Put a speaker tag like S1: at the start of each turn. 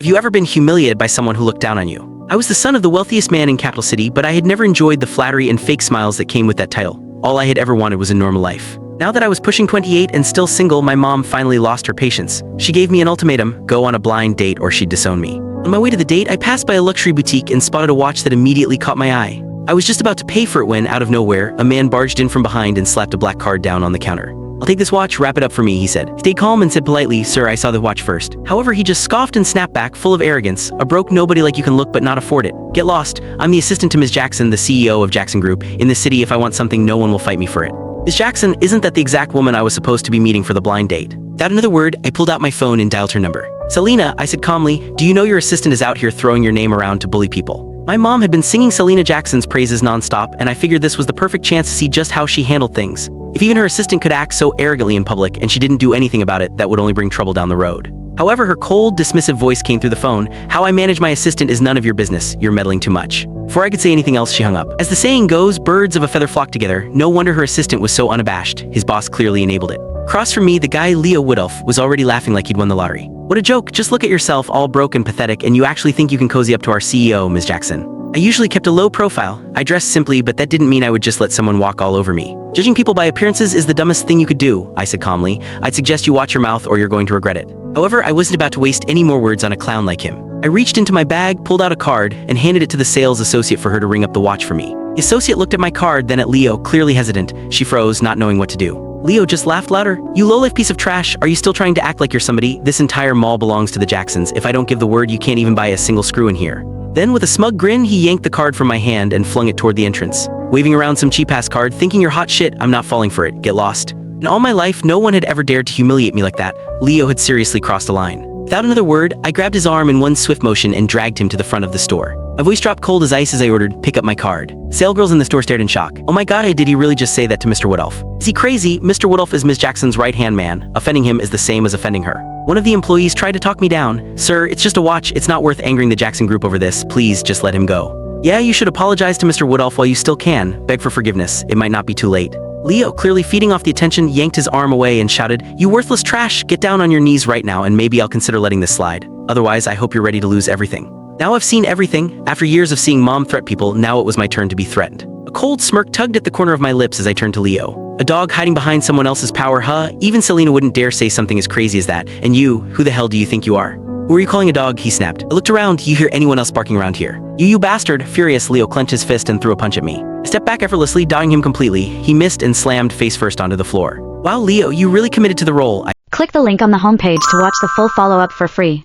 S1: Have you ever been humiliated by someone who looked down on you? I was the son of the wealthiest man in Capital City, but I had never enjoyed the flattery and fake smiles that came with that title. All I had ever wanted was a normal life. Now that I was pushing 28 and still single, my mom finally lost her patience. She gave me an ultimatum: go on a blind date or she'd disown me. On my way to the date, I passed by a luxury boutique and spotted a watch that immediately caught my eye. I was just about to pay for it when, out of nowhere, a man barged in from behind and slapped a black card down on the counter. "I'll take this watch, wrap it up for me," he said. Stayed calm and said politely, "Sir, I saw the watch first." However, he just scoffed and snapped back, full of arrogance. "A broke nobody like you can look but not afford it. Get lost. I'm the assistant to Ms. Jackson, the CEO of Jackson Group. In this city, if I want something, no one will fight me for it." Ms. Jackson, isn't that the exact woman I was supposed to be meeting for the blind date? Without another word, I pulled out my phone and dialed her number. "Selena," I said calmly, "do you know your assistant is out here throwing your name around to bully people?" My mom had been singing Selena Jackson's praises nonstop, and I figured this was the perfect chance to see just how she handled things. If even her assistant could act so arrogantly in public and she didn't do anything about it, that would only bring trouble down the road. However, her cold, dismissive voice came through the phone. "How I manage my assistant is none of your business. You're meddling too much." Before I could say anything else, she hung up. As the saying goes, birds of a feather flock together. No wonder her assistant was so unabashed. His boss clearly enabled it. Across from me, the guy Leo Woodulf was already laughing like he'd won the lottery. "What a joke. Just look at yourself, all broke and pathetic, and you actually think you can cozy up to our CEO, Ms. Jackson." I usually kept a low profile. I dressed simply, but that didn't mean I would just let someone walk all over me. "Judging people by appearances is the dumbest thing you could do," I said calmly. "I'd suggest you watch your mouth or you're going to regret it." However, I wasn't about to waste any more words on a clown like him. I reached into my bag, pulled out a card, and handed it to the sales associate for her to ring up the watch for me. The associate looked at my card, then at Leo, clearly hesitant. She froze, not knowing what to do. Leo just laughed louder. "You low-life piece of trash. Are you still trying to act like you're somebody? This entire mall belongs to the Jacksons. If I don't give the word, you can't even buy a single screw in here." Then, with a smug grin, he yanked the card from my hand and flung it toward the entrance. Waving around some cheap-ass card, "Thinking you're hot shit, I'm not falling for it. Get lost." In all my life, no one had ever dared to humiliate me like that. Leo had seriously crossed a line. Without another word, I grabbed his arm in one swift motion and dragged him to the front of the store. My voice dropped cold as ice as I ordered, "Pick up my card." Salesgirls in the store stared in shock. "Oh my god, did he really just say that to Mr. Woodulf? Is he crazy? Mr. Woodulf is Ms. Jackson's right-hand man. Offending him is the same as offending her." One of the employees tried to talk me down. "Sir, it's just a watch. It's not worth angering the Jackson Group over this. Please, just let him go." "Yeah, you should apologize to Mr. Woodulf while you still can. Beg for forgiveness. It might not be too late." Leo, clearly feeding off the attention, yanked his arm away and shouted, "You worthless trash! Get down on your knees right now and maybe I'll consider letting this slide. Otherwise, I hope you're ready to lose everything." Now I've seen everything. After years of seeing mom threat people, now it was my turn to be threatened. A cold smirk tugged at the corner of my lips as I turned to Leo. "A dog hiding behind someone else's power, huh? Even Selena wouldn't dare say something as crazy as that. And you, who the hell do you think you are?" "Who are you calling a dog?" he snapped. I looked around. "You hear anyone else barking around here?" You bastard!" Furious, Leo clenched his fist and threw a punch at me. I stepped back effortlessly, dodging him completely. He missed and slammed face first onto the floor. "Wow, Leo, you really committed to the role."
S2: Click the link on the homepage to watch the full follow-up for free.